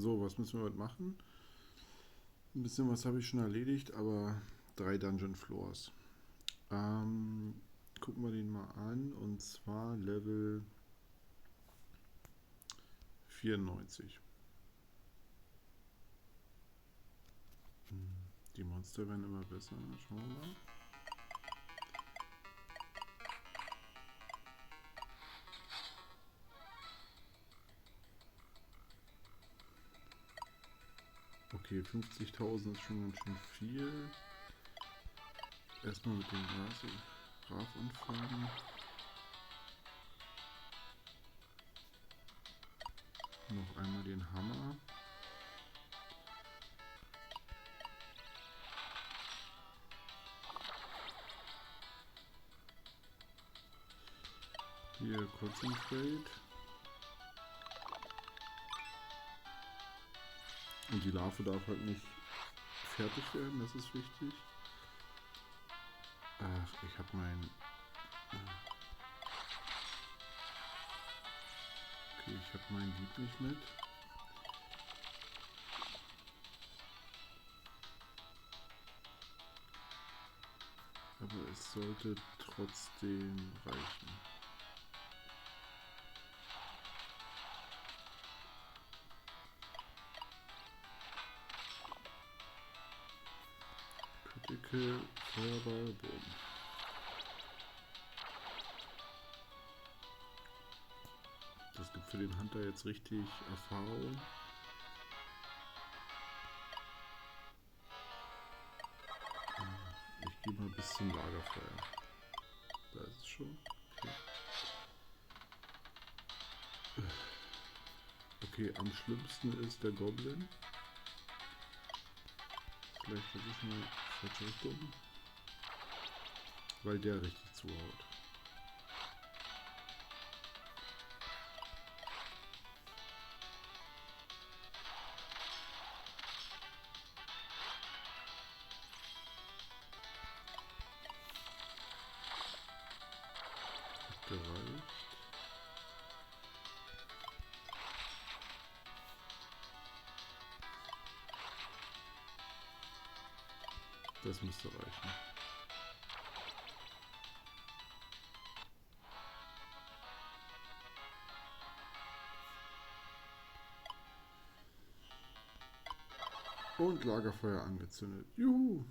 So, was müssen wir heute machen? Ein bisschen was habe ich schon erledigt, aber 3 Dungeon Floors. Gucken wir den mal an, und zwar Level 94. Die Monster werden immer besser. Schauen wir mal. Okay, 50.000 ist schon ganz schön viel. Erstmal mit dem Graf anfangen. Noch einmal den Hammer. Hier Concentrate. Und die Larve darf halt nicht fertig werden, das ist wichtig. Ach, ich habe Okay, ich habe meinen Dieb nicht mit. Aber es sollte trotzdem reichen. Critical Feuerball, boom. Das gibt für den Hunter jetzt richtig Erfahrung. Ich gehe mal bis zum Lagerfeuer. Da ist es schon. Okay, am schlimmsten ist der Goblin. Vielleicht versuche ich mal falsche Richtung. Weil der richtig zuhaut. Hat gereicht. Das müsste reichen. Und Lagerfeuer angezündet. Juhu!